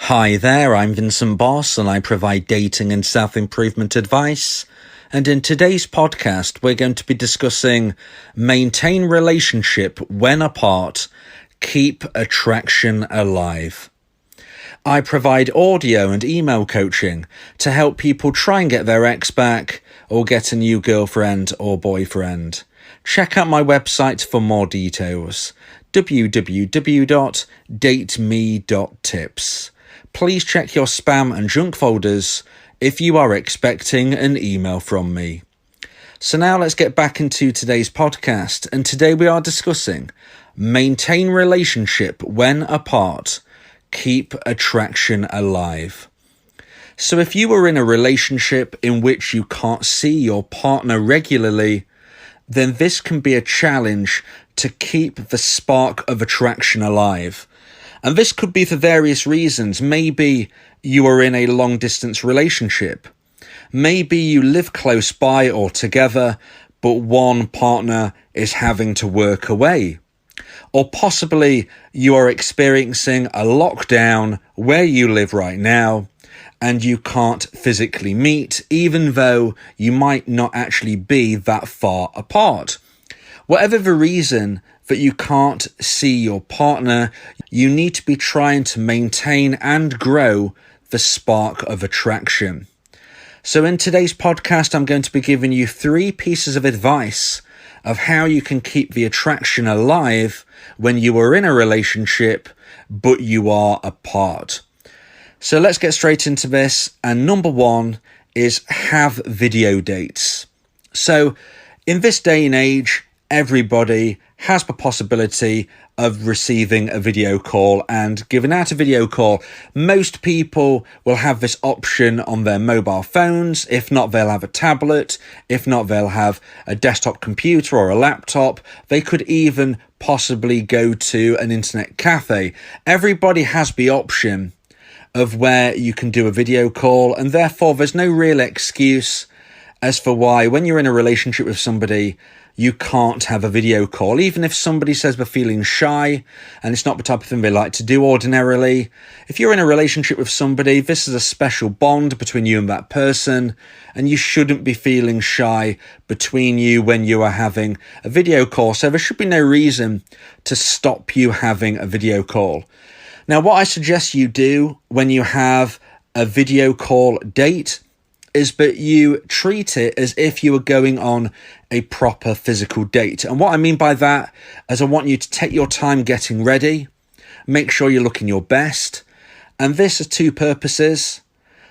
Hi there, I'm Vincent Boss and I provide dating and self-improvement advice. And in today's podcast, we're going to be discussing maintain relationship when apart, keep attraction alive. I provide audio and email coaching to help people try and get their ex back or get a new girlfriend or boyfriend. Check out my website for more details, www.dateme.tips. Please check your spam and junk folders if you are expecting an email from me. So now let's get back into today's podcast, and today we are discussing maintain relationship when apart, keep attraction alive. So if you are in a relationship in which you can't see your partner regularly, then this can be a challenge to keep the spark of attraction alive. And this could be for various reasons. Maybe you are in a long distance relationship. Maybe you live close by or together, but one partner is having to work away. Or possibly you are experiencing a lockdown where you live right now and you can't physically meet, even though you might not actually be that far apart. Whatever the reason that you can't see your partner, you need to be trying to maintain and grow the spark of attraction. So in today's podcast, I'm going to be giving you 3 pieces of advice of how you can keep the attraction alive when you are in a relationship, but you are apart. So let's get straight into this. And number 1 is have video dates. So in this day and age, everybody has the possibility of receiving a video call and giving out a video call. Most people will have this option on their mobile phones. If not, they'll have a tablet. If not, they'll have a desktop computer or a laptop. They could even possibly go to an internet cafe. Everybody has the option of where you can do a video call, and therefore there's no real excuse as for why when you're in a relationship with somebody you can't have a video call. Even if somebody says they're feeling shy and it's not the type of thing they like to do ordinarily. If you're in a relationship with somebody, this is a special bond between you and that person, and you shouldn't be feeling shy between you when you are having a video call. So there should be no reason to stop you having a video call. Now, what I suggest you do when you have a video call date is that you treat it as if you were going on a proper physical date. And what I mean by that is I want you to take your time getting ready, make sure you're looking your best. And this has 2 purposes.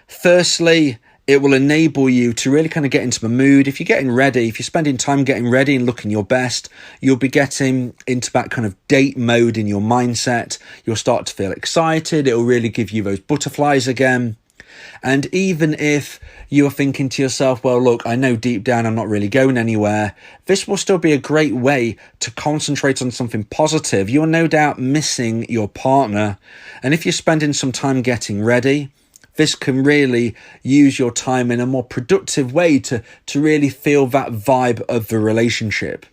Firstly, it will enable you to really kind of get into the mood. If you're getting ready, if you're spending time getting ready and looking your best, you'll be getting into that kind of date mode in your mindset. You'll start to feel excited. It'll really give you those butterflies again. And even if you are thinking to yourself, well, look, I know deep down I'm not really going anywhere, this will still be a great way to concentrate on something positive. You're no doubt missing your partner. And if you're spending some time getting ready, this can really use your time in a more productive way to really feel that vibe of the relationship.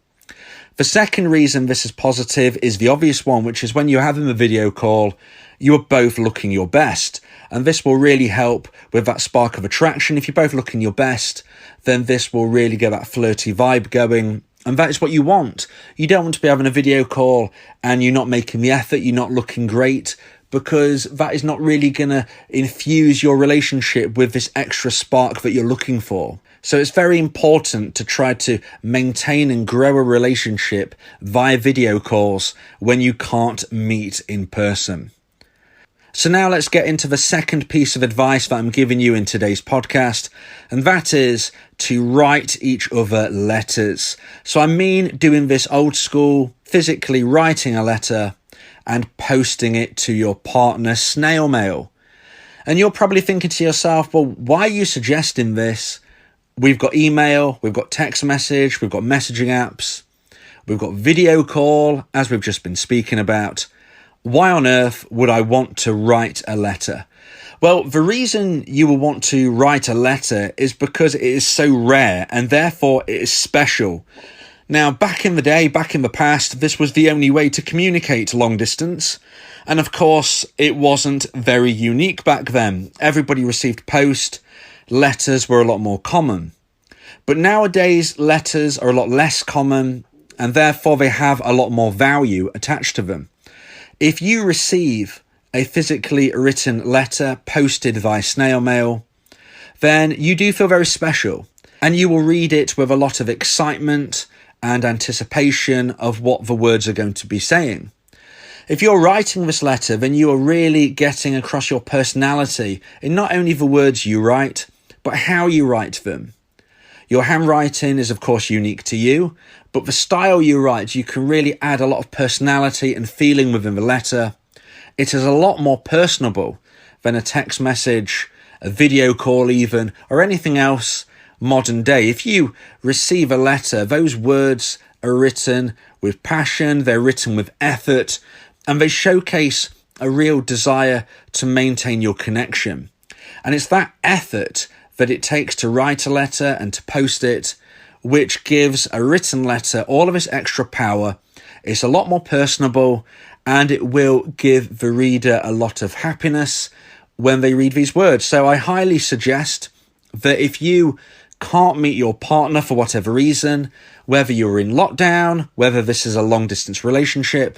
The second reason this is positive is the obvious one, which is when you're having a video call, you are both looking your best. And this will really help with that spark of attraction. If you're both looking your best, then this will really get that flirty vibe going. And that is what you want. You don't want to be having a video call and you're not making the effort, you're not looking great, because that is not really going to infuse your relationship with this extra spark that you're looking for. So it's very important to try to maintain and grow a relationship via video calls when you can't meet in person. So now let's get into the second piece of advice that I'm giving you in today's podcast, and that is to write each other letters. So I mean doing this old school, physically writing a letter and posting it to your partner snail mail. And you're probably thinking to yourself, well, why are you suggesting this? We've got email, we've got text message, we've got messaging apps, we've got video call, as we've just been speaking about. Why on earth would I want to write a letter? Well, the reason you will want to write a letter is because it is so rare and therefore it is special. Now, back in the day, back in the past, this was the only way to communicate long distance. And of course, it wasn't very unique back then. Everybody received post. Letters were a lot more common. But nowadays, letters are a lot less common, and therefore they have a lot more value attached to them. If you receive a physically written letter posted via snail mail, then you do feel very special, and you will read it with a lot of excitement and anticipation of what the words are going to be saying. If you're writing this letter, then you are really getting across your personality in not only the words you write, but how you write them. Your handwriting is, of course, unique to you, but the style you write, you can really add a lot of personality and feeling within the letter. It is a lot more personable than a text message, a video call even, or anything else modern day. If you receive a letter, those words are written with passion, they're written with effort, and they showcase a real desire to maintain your connection. And it's that effort that it takes to write a letter and to post it, which gives a written letter all of its extra power. It's a lot more personable, and it will give the reader a lot of happiness when they read these words. So I highly suggest that if you can't meet your partner for whatever reason, whether you're in lockdown, whether this is a long distance relationship,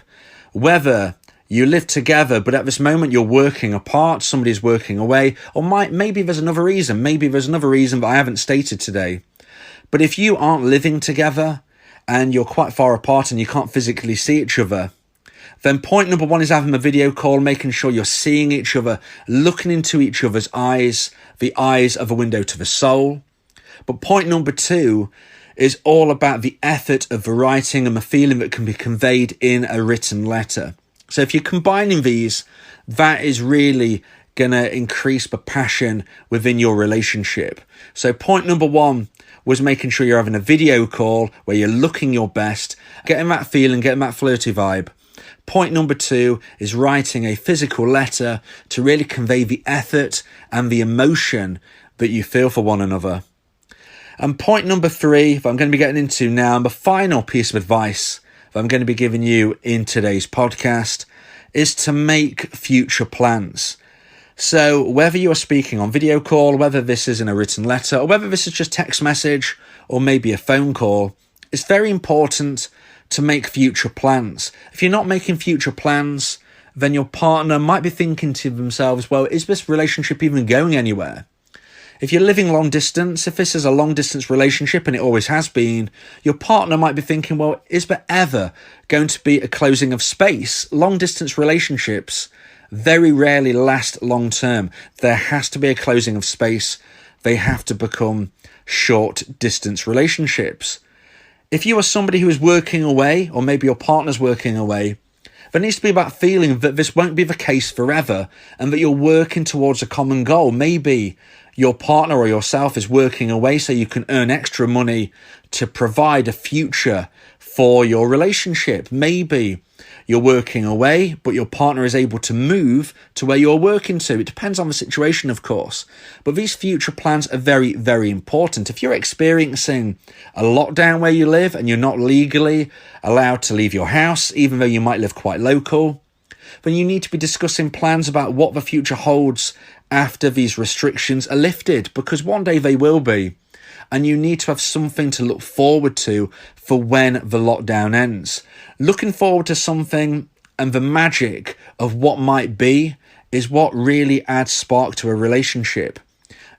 whether you live together, but at this moment you're working apart, somebody's working away, or maybe there's another reason. Maybe there's another reason that I haven't stated today. But if you aren't living together and you're quite far apart and you can't physically see each other, then point number one is having a video call, making sure you're seeing each other, looking into each other's eyes, the eyes of a window to the soul. But point number two is all about the effort of the writing and the feeling that can be conveyed in a written letter. So if you're combining these, that is really going to increase the passion within your relationship. So point number one was making sure you're having a video call where you're looking your best, getting that feeling, getting that flirty vibe. Point number two is writing a physical letter to really convey the effort and the emotion that you feel for one another. And point number three, that I'm going to be getting into now, and the final piece of advice that I'm going to be giving you in today's podcast, is to make future plans. So whether you're speaking on video call, whether this is in a written letter, or whether this is just text message, or maybe a phone call, it's very important to make future plans. If you're not making future plans, then your partner might be thinking to themselves, well, is this relationship even going anywhere? If you're living long distance, if this is a long distance relationship, and it always has been, your partner might be thinking, well, is there ever going to be a closing of space? Long distance relationships very rarely last long term. There has to be a closing of space. They have to become short distance relationships. If you are somebody who is working away, or maybe your partner's working away, there needs to be that feeling that this won't be the case forever, and that you're working towards a common goal. Maybe your partner or yourself is working away so you can earn extra money to provide a future for your relationship. Maybe you're working away, but your partner is able to move to where you're working to. It depends on the situation, of course. But these future plans are very, very important. If you're experiencing a lockdown where you live and you're not legally allowed to leave your house, even though you might live quite local, then you need to be discussing plans about what the future holds after these restrictions are lifted, because one day they will be. And you need to have something to look forward to for when the lockdown ends. Looking forward to something and the magic of what might be is what really adds spark to a relationship.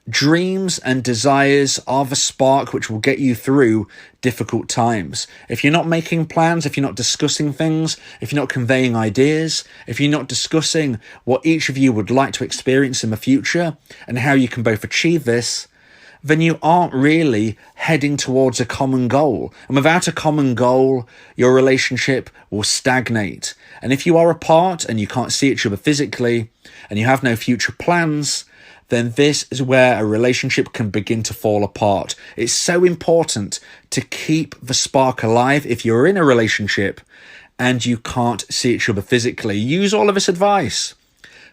Dreams and desires are the spark which will get you through difficult times. If you're not making plans, if you're not discussing things, if you're not conveying ideas, if you're not discussing what each of you would like to experience in the future and how you can both achieve this, then you aren't really heading towards a common goal. And without a common goal, your relationship will stagnate. And if you are apart and you can't see each other physically and you have no future plans, then this is where a relationship can begin to fall apart. It's so important to keep the spark alive if you're in a relationship and you can't see each other physically. Use all of this advice.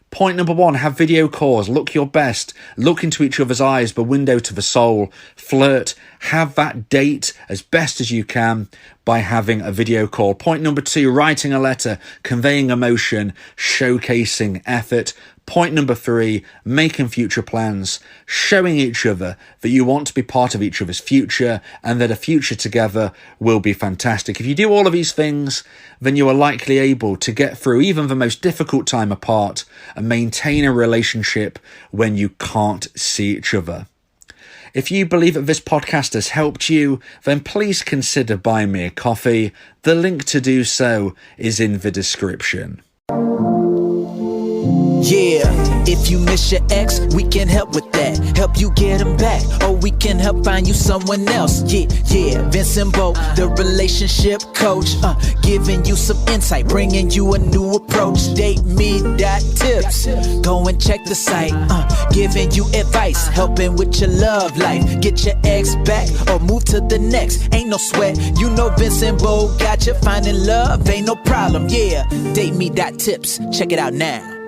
Point number one, have video calls, look your best, look into each other's eyes, the window to the soul, flirt, have that date as best as you can by having a video call. Point number 2, writing a letter, conveying emotion, showcasing effort. Point number 3, making future plans, showing each other that you want to be part of each other's future and that a future together will be fantastic. If you do all of these things, then you are likely able to get through even the most difficult time apart and maintain a relationship when you can't see each other. If you believe that this podcast has helped you, then please consider buying me a coffee. The link to do so is in the description. Yeah, if you miss your ex, we can help with that. Help you get him back, or we can help find you someone else. Yeah, Vincent Bolt, the relationship coach, giving you some insight, bringing you a new approach. DateMe.tips, go and check the site, giving you advice, helping with your love life. Get your ex back, or move to the next. Ain't no sweat, you know Vincent Bolt got you. Finding love ain't no problem. Yeah, DateMe.tips, check it out now.